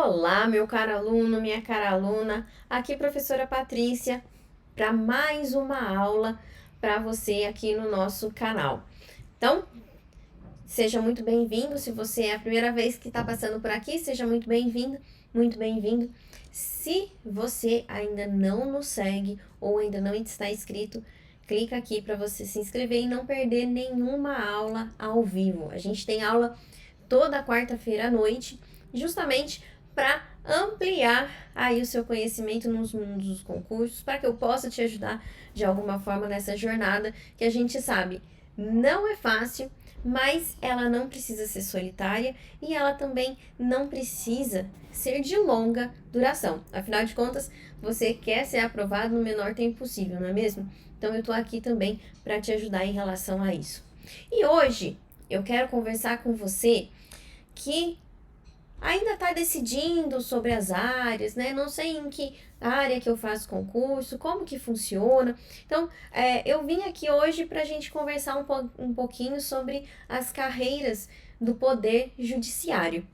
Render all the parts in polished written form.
Olá, meu caro aluno, minha cara aluna, aqui professora Patrícia, para mais uma aula para você aqui no nosso canal. Então, seja muito bem-vindo, se você é a primeira vez que está passando por aqui, seja muito bem-vindo, muito bem-vindo. Se você ainda não nos segue ou ainda não está inscrito, clica aqui para você se inscrever e não perder nenhuma aula ao vivo. A gente tem aula toda quarta-feira à noite, justamente para ampliar aí o seu conhecimento nos mundos dos concursos, para que eu possa te ajudar de alguma forma nessa jornada que a gente sabe não é fácil, mas ela não precisa ser solitária e ela também não precisa ser de longa duração. Afinal de contas, você quer ser aprovado no menor tempo possível, não é mesmo? Então eu tô aqui também para te ajudar em relação a isso. E hoje eu quero conversar com você que ainda está decidindo sobre as áreas, né? Não sei em que área que eu faço concurso, como que funciona. Então, eu vim aqui hoje para a gente conversar um pouquinho sobre as carreiras do Poder Judiciário.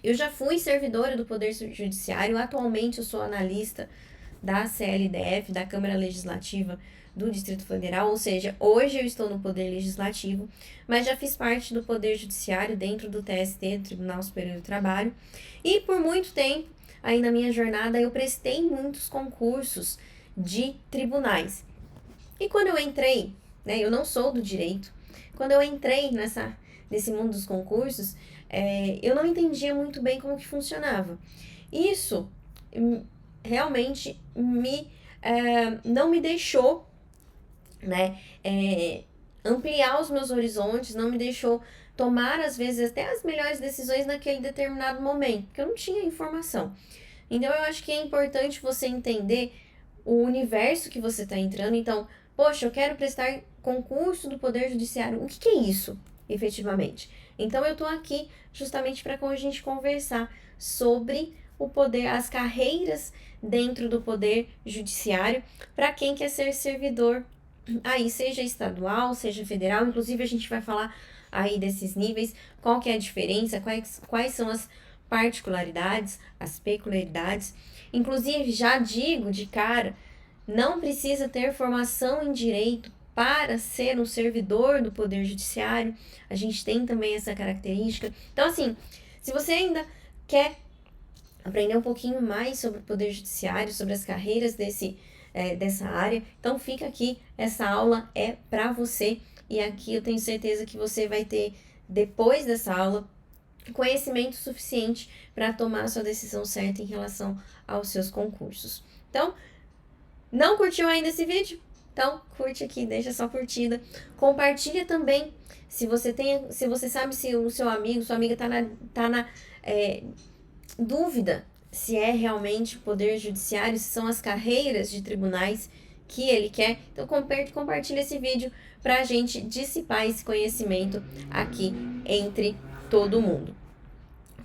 Eu já fui servidora do Poder Judiciário, atualmente eu sou analista da CLDF, da Câmara Legislativa do Distrito Federal, ou seja, hoje eu estou no Poder Legislativo, mas já fiz parte do Poder Judiciário dentro do TST, do Tribunal Superior do Trabalho, e por muito tempo, aí na minha jornada, eu prestei muitos concursos de tribunais. E quando eu entrei, né, eu não sou do direito, quando eu entrei nesse mundo dos concursos, eu não entendia muito bem como que funcionava. Isso realmente não me deixou, né, ampliar os meus horizontes, não me deixou tomar, às vezes, até as melhores decisões naquele determinado momento, porque eu não tinha informação. Então, eu acho que é importante você entender o universo que você está entrando. Então, poxa, eu quero prestar concurso do Poder Judiciário. O que é isso, efetivamente? Então, eu estou aqui justamente para a gente conversar sobre o poder, as carreiras dentro do Poder Judiciário, para quem quer ser servidor, aí seja estadual, seja federal. Inclusive, a gente vai falar aí desses níveis, qual que é a diferença, quais são as particularidades, as peculiaridades. Inclusive, já digo de cara, não precisa ter formação em direito para ser um servidor do Poder Judiciário. A gente tem também essa característica. Então, assim, se você ainda quer aprender um pouquinho mais sobre o Poder Judiciário, sobre as carreiras dessa área, então fica aqui, essa aula é para você. E aqui eu tenho certeza que você vai ter, depois dessa aula, conhecimento suficiente para tomar a sua decisão certa em relação aos seus concursos. Então, não curtiu ainda esse vídeo? Então, curte aqui, deixa sua curtida. Compartilha também, se você sabe se o seu amigo, sua amiga tá na dúvida se é realmente o Poder Judiciário, se são as carreiras de tribunais que ele quer. Então, compartilha esse vídeo para a gente dissipar esse conhecimento aqui entre todo mundo.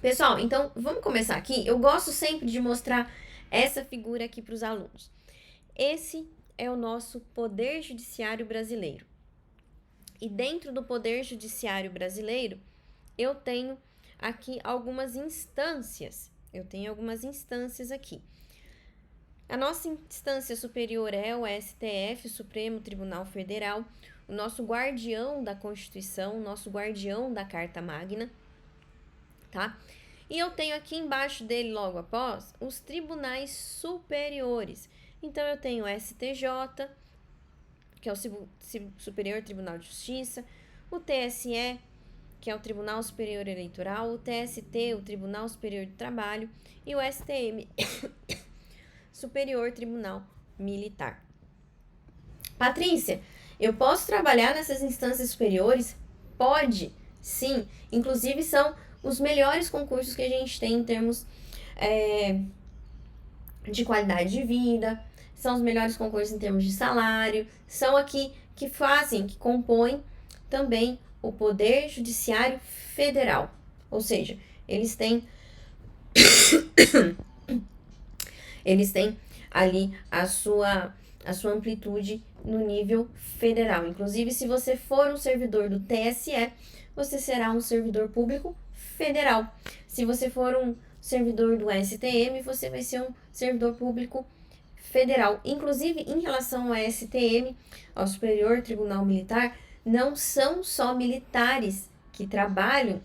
Pessoal, então vamos começar aqui. Eu gosto sempre de mostrar essa figura aqui para os alunos. Esse é o nosso Poder Judiciário brasileiro. E dentro do Poder Judiciário brasileiro, eu tenho aqui algumas instâncias. Aqui. A nossa instância superior é o STF, Supremo Tribunal Federal, o nosso guardião da Constituição, o nosso guardião da Carta Magna, tá? E eu tenho aqui embaixo dele, logo após, os tribunais superiores. Então, eu tenho o STJ, que é o Superior Tribunal de Justiça, o TSE, que é o Tribunal Superior Eleitoral, o TST, o Tribunal Superior do Trabalho, e o STM, Superior Tribunal Militar. Patrícia, eu posso trabalhar nessas instâncias superiores? Pode, sim. Inclusive, são os melhores concursos que a gente tem em termos de qualidade de vida, são os melhores concursos em termos de salário, são aqui que compõem também o Poder Judiciário Federal. Ou seja, eles têm ali a sua amplitude no nível federal. Inclusive, se você for um servidor do TSE, você será um servidor público federal. Se você for servidor do STM, você vai ser um servidor público federal. Inclusive, em relação ao STM, ao Superior Tribunal Militar, não são só militares que trabalham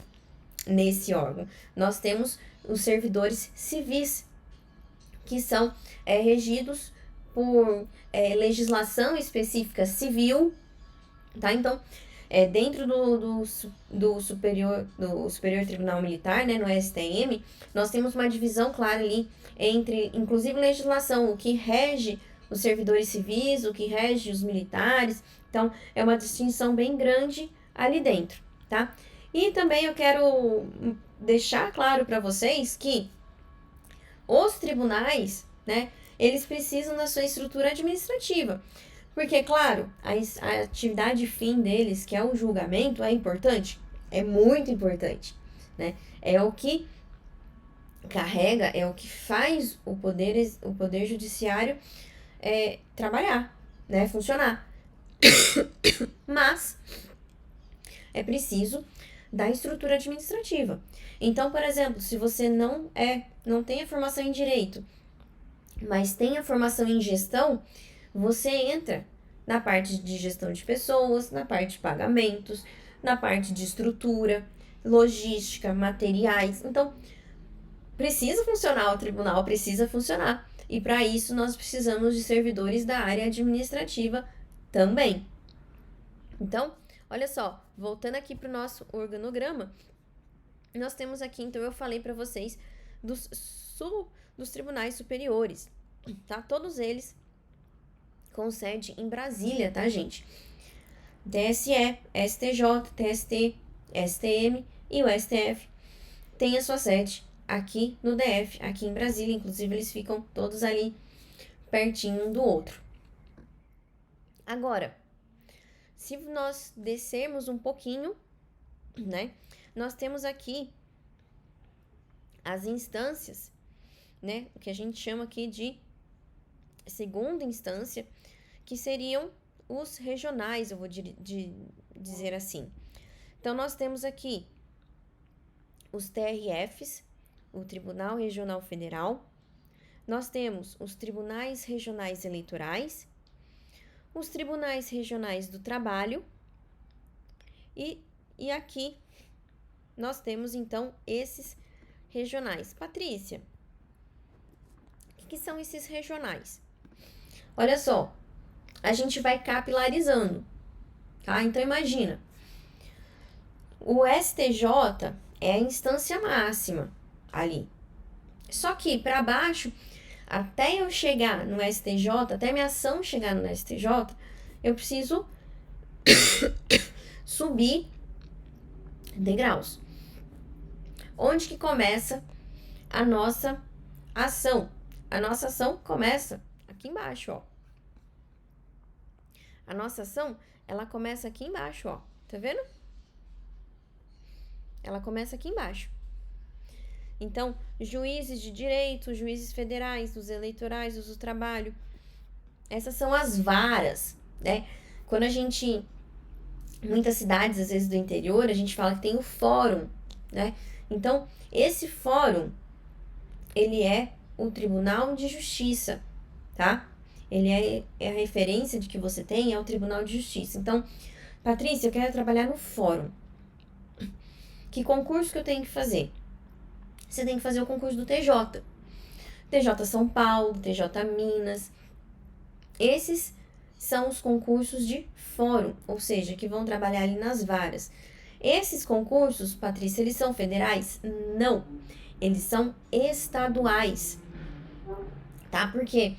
nesse órgão. Nós temos os servidores civis, que são regidos por legislação específica civil, tá? Então, dentro do Superior Tribunal Militar, né, no STM, nós temos uma divisão clara ali entre, inclusive, legislação, o que rege os servidores civis, o que rege os militares. Então, é uma distinção bem grande ali dentro, tá? E também eu quero deixar claro para vocês que os tribunais, né, eles precisam da sua estrutura administrativa. Porque, claro, a atividade fim deles, que é o julgamento, é importante? É muito importante, né? É o que carrega, é o que faz o poder judiciário trabalhar, né? Funcionar. Mas é preciso da estrutura administrativa. Então, por exemplo, se você não tem a formação em direito, mas tem a formação em gestão, você entra na parte de gestão de pessoas, na parte de pagamentos, na parte de estrutura, logística, materiais. Então, precisa funcionar o tribunal, precisa funcionar. E para isso nós precisamos de servidores da área administrativa também. Então, olha só, voltando aqui para o nosso organograma, nós temos aqui, então eu falei para vocês dos tribunais superiores, tá? Todos eles com sede em Brasília, tá, gente? TSE, STJ, TST, STM e o STF tem a sua sede aqui no DF, aqui em Brasília. Inclusive, eles ficam todos ali pertinho um do outro. Agora, se nós descermos um pouquinho, né, nós temos aqui as instâncias, né, o que a gente chama aqui de segunda instância, que seriam os regionais, eu vou dizer assim. Então, nós temos aqui os TRFs, o Tribunal Regional Federal, nós temos os Tribunais Regionais Eleitorais, os Tribunais Regionais do Trabalho, e aqui nós temos, então, esses regionais. Patrícia, o que são esses regionais? Olha só, a gente vai capilarizando, tá? Então, imagina, o STJ é a instância máxima ali. Só que para baixo, até eu chegar no STJ, até minha ação chegar no STJ, eu preciso subir degraus. Onde que começa a nossa ação? A nossa ação começa aqui embaixo, ó. A nossa ação, ela começa aqui embaixo, ó. Tá vendo? Ela começa aqui embaixo. Então, juízes de direito, juízes federais, os eleitorais, os do trabalho, essas são as varas, né? Quando a gente, muitas cidades, às vezes do interior, a gente fala que tem o fórum, né? Então, esse fórum, ele é o Tribunal de Justiça, tá? Ele é a referência de que você tem, é o Tribunal de Justiça. Então, Patrícia, eu quero trabalhar no fórum. Que concurso que eu tenho que fazer? Você tem que fazer o concurso do TJ. TJ São Paulo, TJ Minas. Esses são os concursos de fórum, ou seja, que vão trabalhar ali nas varas. Esses concursos, Patrícia, eles são federais? Não. Eles são estaduais. Tá? Por quê?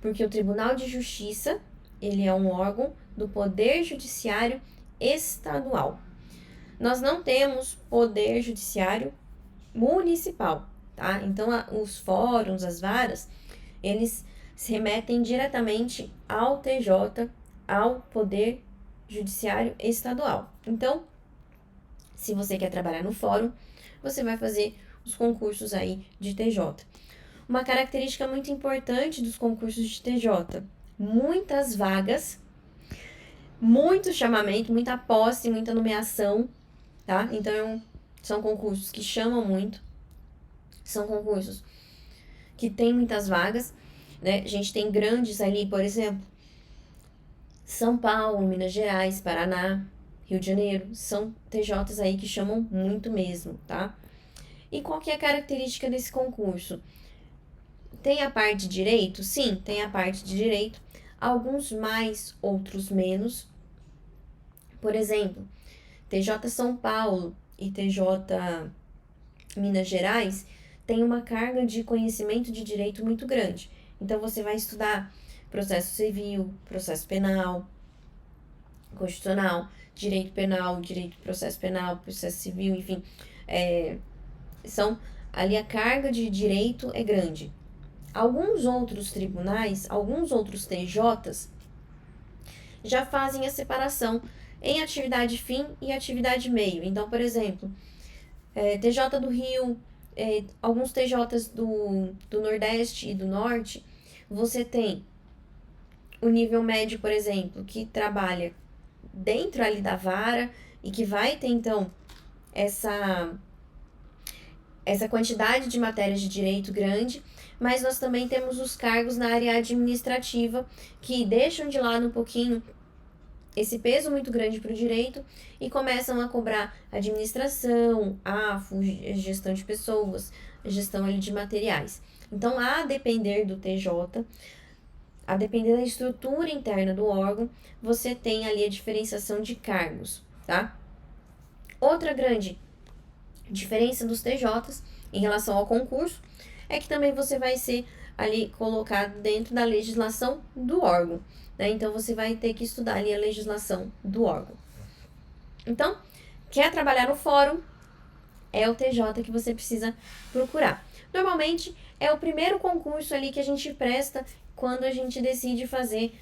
Porque o Tribunal de Justiça, ele é um órgão do Poder Judiciário Estadual. Nós não temos Poder Judiciário Municipal, tá? Então, os fóruns, as varas, eles se remetem diretamente ao TJ, ao Poder Judiciário Estadual. Então, se você quer trabalhar no fórum, você vai fazer os concursos aí de TJ. Uma característica muito importante dos concursos de TJ, muitas vagas, muito chamamento, muita posse, muita nomeação, tá? Então, são concursos que chamam muito. São concursos que tem muitas vagas, né? A gente tem grandes ali, por exemplo, São Paulo, Minas Gerais, Paraná, Rio de Janeiro, são TJs aí que chamam muito mesmo, tá? E qual que é a característica desse concurso? Tem a parte de direito? Sim, tem a parte de direito. Alguns mais, outros menos. Por exemplo, TJ São Paulo e TJ Minas Gerais tem uma carga de conhecimento de direito muito grande. Então, você vai estudar processo civil, processo penal, constitucional, direito penal, direito processo penal, processo civil, enfim. São ali a carga de direito é grande. Alguns outros tribunais, alguns outros TJs, já fazem a separação em atividade fim e atividade meio. Então, por exemplo, TJ do Rio, alguns TJs do Nordeste e do Norte, você tem o nível médio, por exemplo, que trabalha dentro ali da vara e que vai ter, então, essa quantidade de matérias de direito grande, mas nós também temos os cargos na área administrativa que deixam de lado um pouquinho esse peso muito grande para o direito e começam a cobrar administração, AFO, gestão de pessoas, gestão ali de materiais. Então, a depender do TJ, a depender da estrutura interna do órgão, você tem ali a diferenciação de cargos, tá? Outra grande diferença dos TJs em relação ao concurso é que também você vai ser ali colocado dentro da legislação do órgão, né? Então, você vai ter que estudar ali a legislação do órgão. Então, quer trabalhar no fórum, é o TJ que você precisa procurar. Normalmente, é o primeiro concurso ali que a gente presta quando a gente decide fazer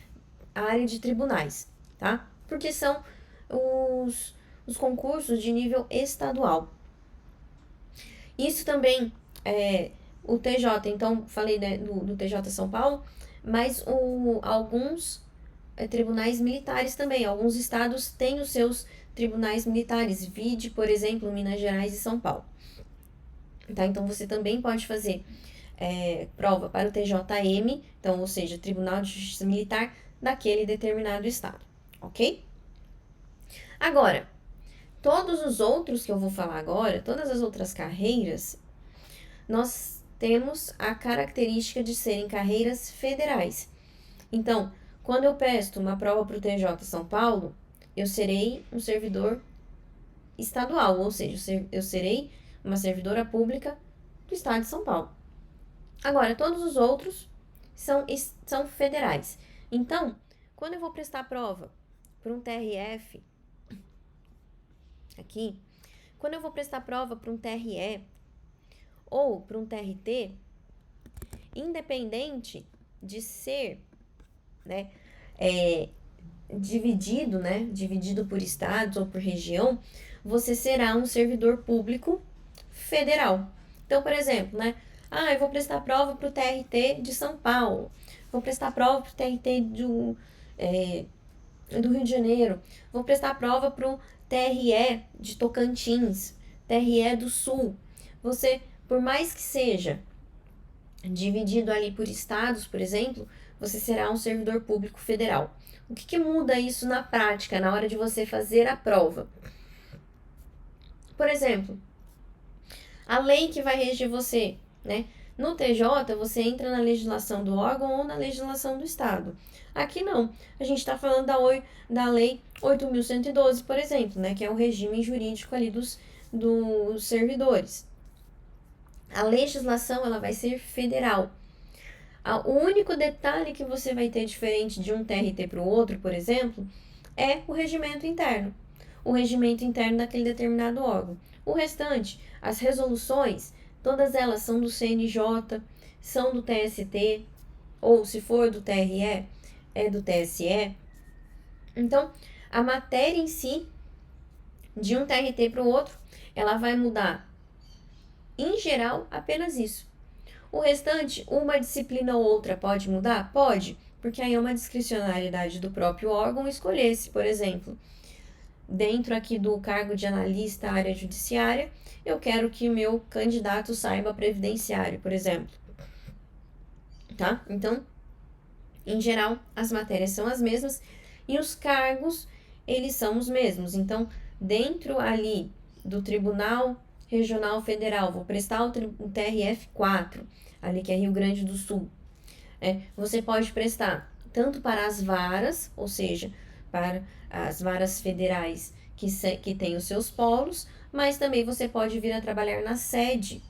a área de tribunais, tá? Porque são os concursos de nível estadual. Isso também o TJ, então, falei, né, do TJ São Paulo, mas alguns tribunais militares também. Alguns estados têm os seus tribunais militares. Vide, por exemplo, Minas Gerais e São Paulo. Tá? Então, você também pode fazer prova para o TJM, então, ou seja, Tribunal de Justiça Militar daquele determinado estado, ok? Agora, todos os outros que eu vou falar agora, todas as outras carreiras, nós temos a característica de serem carreiras federais. Então, quando eu presto uma prova para o TJ São Paulo, eu serei um servidor estadual, ou seja, eu serei uma servidora pública do estado de São Paulo. Agora, todos os outros são federais. Então, quando eu vou prestar a prova para um TRF, aqui, quando eu vou prestar prova para um TRE ou para um TRT, independente de ser, né, dividido por estados ou por região, você será um servidor público federal. Então, por exemplo, né, eu vou prestar prova para o TRT de São Paulo, vou prestar prova para o TRT do Rio de Janeiro, vou prestar prova para o TRE de Tocantins, TRE do Sul. Você, por mais que seja dividido ali por estados, por exemplo, você será um servidor público federal. O que muda isso na prática, na hora de você fazer a prova? Por exemplo, a lei que vai reger você, né? No TJ, você entra na legislação do órgão ou na legislação do estado. Aqui não. A gente está falando da lei 8.112, por exemplo, né? Que é o regime jurídico ali dos servidores. A legislação, ela vai ser federal. O único detalhe que você vai ter diferente de um TRT para o outro, por exemplo, é o regimento interno. O regimento interno daquele determinado órgão. O restante, as resoluções, todas elas são do CNJ, são do TST, ou se for do TRE, é do TSE. Então, a matéria em si, de um TRT para o outro, ela vai mudar, em geral, apenas isso. O restante, uma disciplina ou outra pode mudar? Pode, porque aí é uma discricionariedade do próprio órgão escolher se, por exemplo, dentro aqui do cargo de analista área judiciária, eu quero que o meu candidato saiba previdenciário, por exemplo, tá? Então, em geral, as matérias são as mesmas e os cargos, eles são os mesmos. Então, dentro ali do Tribunal Regional Federal, vou prestar o TRF 4, ali que é Rio Grande do Sul. Você pode prestar tanto para as varas, ou seja, para as varas federais que têm os seus polos, mas também você pode vir a trabalhar na sede,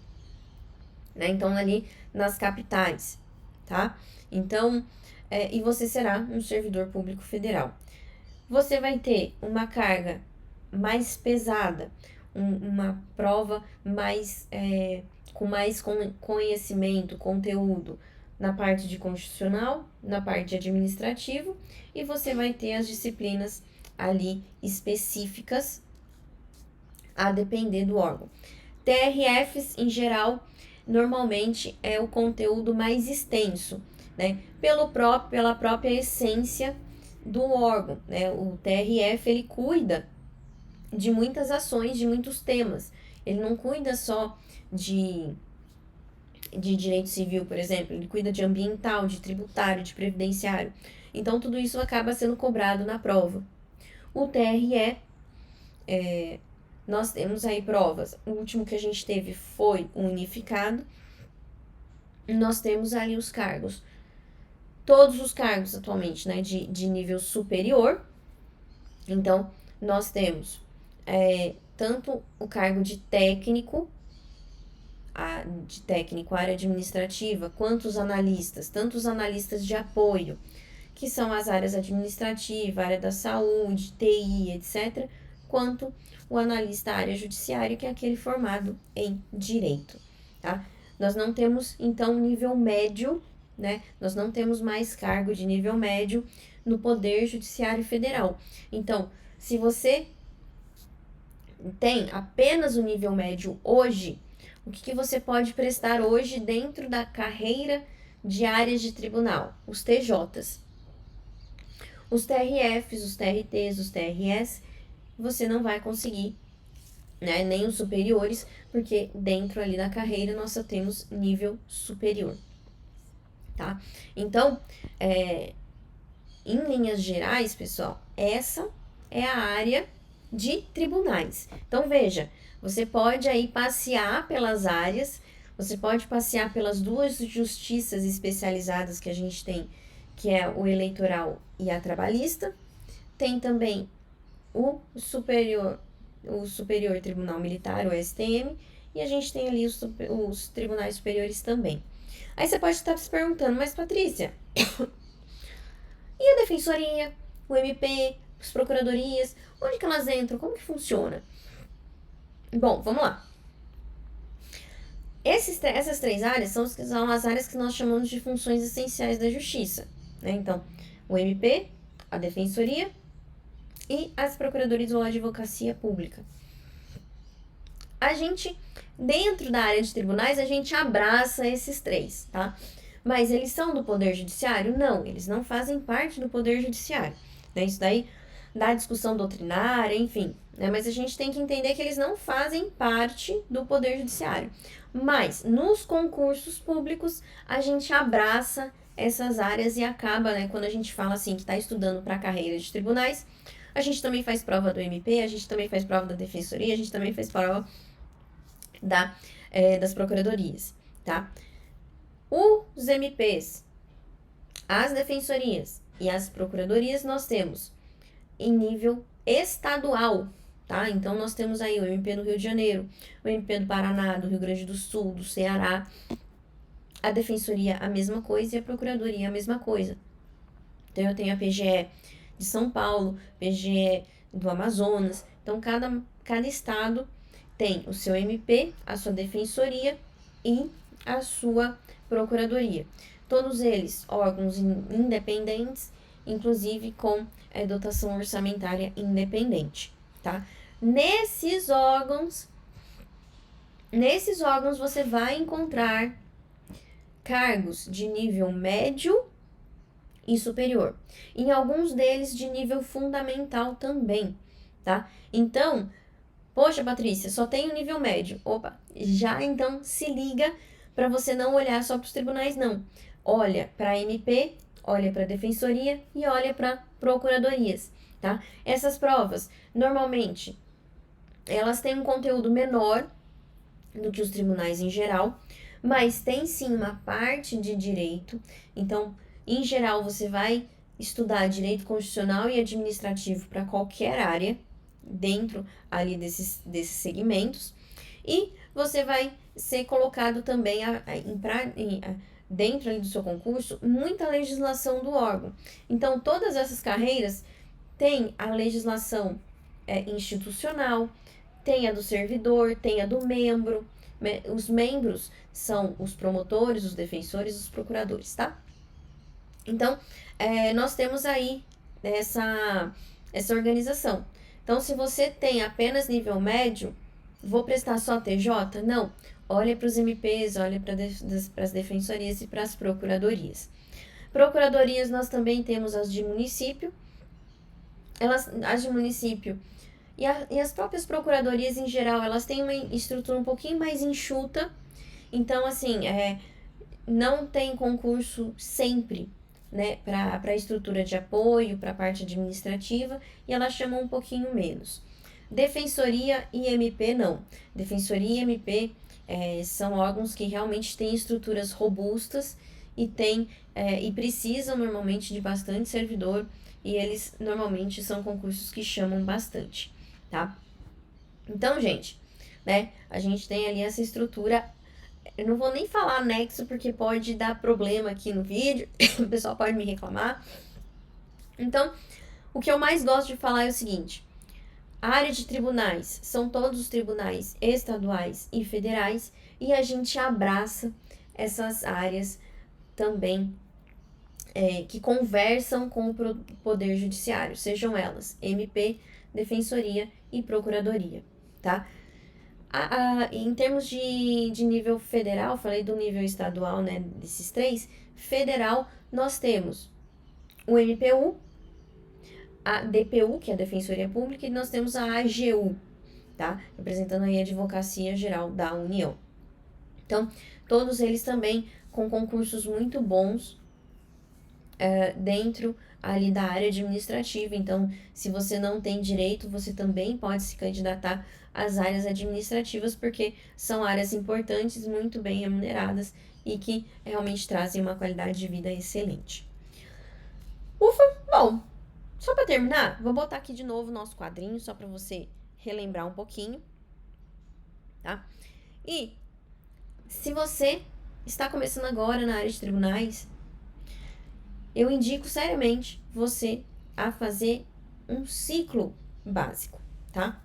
né? Então, ali nas capitais, tá? Então, e você será um servidor público federal. Você vai ter uma carga mais pesada, uma prova mais com mais conhecimento, conteúdo na parte de constitucional, na parte de administrativo, e você vai ter as disciplinas ali específicas a depender do órgão. TRFs, em geral, normalmente é o conteúdo mais extenso, né? Pela própria essência do órgão, né? O TRF, ele cuida de muitas ações, de muitos temas. Ele não cuida só de direito civil, por exemplo, ele cuida de ambiental, de tributário, de previdenciário. Então, tudo isso acaba sendo cobrado na prova. O TRE, nós temos aí provas. O último que a gente teve foi o unificado. Nós temos ali os cargos. Todos os cargos atualmente, né, de nível superior. Então, nós temos tanto o cargo de técnico, área administrativa, quanto os analistas, tanto os analistas de apoio, que são as áreas administrativa, área da saúde, TI, etc., quanto o analista área judiciária, que é aquele formado em direito, tá? Nós não temos, então, nível médio, né? Nós não temos mais cargo de nível médio no Poder Judiciário Federal. Então, se você tem apenas o nível médio hoje, o que você pode prestar hoje dentro da carreira de áreas de tribunal? Os TJs. Os TRFs, os TRTs, os TRS, você não vai conseguir, né? Nem os superiores, porque dentro ali da carreira nós só temos nível superior, tá? Então, em linhas gerais, pessoal, essa é a área de tribunais. Então, veja, você pode aí passear pelas áreas, você pode passear pelas duas justiças especializadas que a gente tem, que é o eleitoral e a trabalhista. Tem também o Superior Tribunal Militar, o STM, e a gente tem ali os tribunais superiores também. Aí você pode estar se perguntando, mas Patrícia, e a defensoria, o MP, as procuradorias, onde que elas entram? Como que funciona? Bom, vamos lá. Essas três áreas são as áreas que nós chamamos de funções essenciais da justiça, né? Então, o MP, a defensoria e as procuradorias ou a advocacia pública. A gente, dentro da área de tribunais, a gente abraça esses três, tá? Mas eles são do Poder Judiciário? Não, eles não fazem parte do Poder Judiciário, né? Isso daí dá discussão doutrinária, enfim, né? Mas a gente tem que entender que eles não fazem parte do Poder Judiciário. Mas, nos concursos públicos, a gente abraça essas áreas e acaba, né? Quando a gente fala assim, que está estudando para a carreira de tribunais, a gente também faz prova do MP, a gente também faz prova da defensoria, a gente também faz prova das procuradorias, tá? Os MPs, as defensorias e as procuradorias nós temos em nível estadual, tá? Então, nós temos aí o MP do Rio de Janeiro, o MP do Paraná, do Rio Grande do Sul, do Ceará, a defensoria a mesma coisa e a procuradoria a mesma coisa. Então, eu tenho a PGE de São Paulo, PGE do Amazonas. Então, cada estado tem o seu MP, a sua defensoria e a sua procuradoria. Todos eles órgãos independentes, inclusive com dotação orçamentária independente, tá? Nesses órgãos você vai encontrar cargos de nível médio e superior. Em alguns deles de nível fundamental também, tá? Então, poxa, Patrícia, só tem o nível médio. Opa, já então se liga para você não olhar só para os tribunais, não. Olha para a MP, olha para a defensoria e olha para procuradorias, tá? Essas provas, normalmente, elas têm um conteúdo menor do que os tribunais em geral, mas tem sim uma parte de direito. Então, em geral, você vai estudar direito constitucional e administrativo para qualquer área dentro ali desses segmentos, e você vai ser colocado também dentro ali do seu concurso muita legislação do órgão. Então, todas essas carreiras têm a legislação institucional, tem a do servidor, tem a do membro. Os membros são os promotores, os defensores, os procuradores, tá? Então, nós temos aí essa organização. Então, se você tem apenas nível médio, vou prestar só TJ? Não. Olha para os MPs, olha para as defensorias e para as procuradorias. Procuradorias, nós também temos as de município. As de município e as próprias procuradorias, em geral, elas têm uma estrutura um pouquinho mais enxuta. Então, assim, não tem concurso sempre, né, para a estrutura de apoio, para a parte administrativa, e elas chamam um pouquinho menos. Defensoria e MP, não. Defensoria e MP são órgãos que realmente têm estruturas robustas e precisam normalmente de bastante servidor, e eles normalmente são concursos que chamam bastante, tá? Então, gente, né, a gente tem ali essa estrutura. Eu não vou nem falar anexo porque pode dar problema aqui no vídeo, o pessoal pode me reclamar. Então, o que eu mais gosto de falar é o seguinte: a área de tribunais são todos os tribunais estaduais e federais, e a gente abraça essas áreas também que conversam com o Poder Judiciário, sejam elas MP, Defensoria e Procuradoria, tá? Em termos de nível federal, falei do nível estadual, né, desses três, federal, nós temos o MPU, a DPU, que é a Defensoria Pública, e nós temos a AGU, tá? Representando aí a Advocacia Geral da União. Então, todos eles também com concursos muito bons dentro ali da área administrativa. Então, se você não tem direito, você também pode se candidatar às áreas administrativas, porque são áreas importantes, muito bem remuneradas e que realmente trazem uma qualidade de vida excelente. Ufa! Bom, só para terminar, vou botar aqui de novo o nosso quadrinho, só para você relembrar um pouquinho, tá? E se você está começando agora na área de tribunais, eu indico seriamente você a fazer um ciclo básico, tá?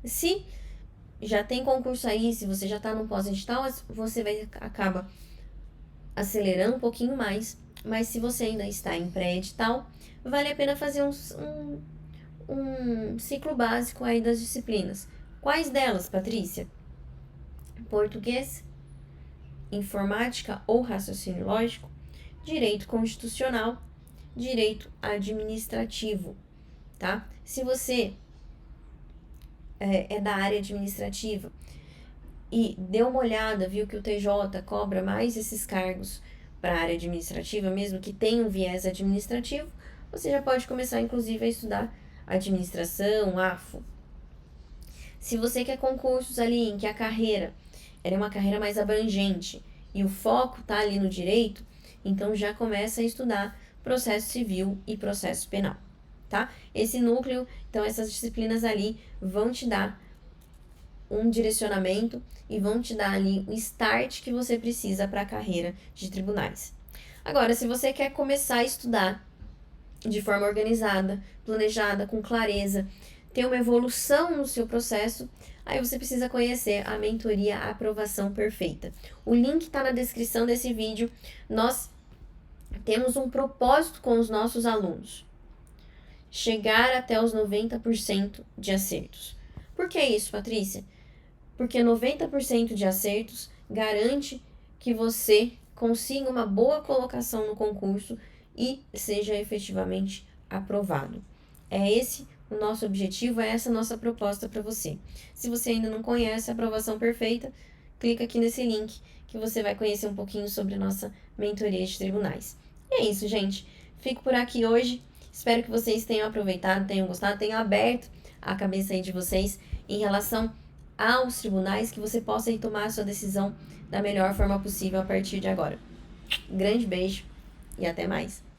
Se já tem concurso aí, se você já está no pós-edital, você acaba acelerando um pouquinho mais, mas se você ainda está em pré-edital, vale a pena fazer um ciclo básico aí das disciplinas. Quais delas, Patrícia? Português, informática ou raciocínio lógico, direito constitucional, direito administrativo, tá? Se você é da área administrativa e deu uma olhada, viu que o TJ cobra mais esses cargos para a área administrativa, mesmo que tenha um viés administrativo, você já pode começar, inclusive, a estudar administração, AFO. Se você quer concursos ali em que a carreira é uma carreira mais abrangente e o foco está ali no direito, então já começa a estudar processo civil e processo penal, tá? Esse núcleo, então essas disciplinas ali vão te dar um direcionamento e vão te dar ali o start que você precisa para a carreira de tribunais. Agora, se você quer começar a estudar de forma organizada, planejada, com clareza, ter uma evolução no seu processo, aí você precisa conhecer a mentoria Aprovação Perfeita. O link está na descrição desse vídeo. Nós temos um propósito com os nossos alunos: chegar até os 90% de acertos. Por que isso, Patrícia? Porque 90% de acertos garante que você consiga uma boa colocação no concurso e seja efetivamente aprovado. É esse o nosso objetivo, é essa nossa proposta para você. Se você ainda não conhece a Aprovação Perfeita, clica aqui nesse link que você vai conhecer um pouquinho sobre a nossa mentoria de tribunais. E é isso, gente. Fico por aqui hoje. Espero que vocês tenham aproveitado, tenham gostado, tenham aberto a cabeça aí de vocês em relação aos tribunais, que você possa aí tomar a sua decisão da melhor forma possível a partir de agora. Grande beijo e até mais!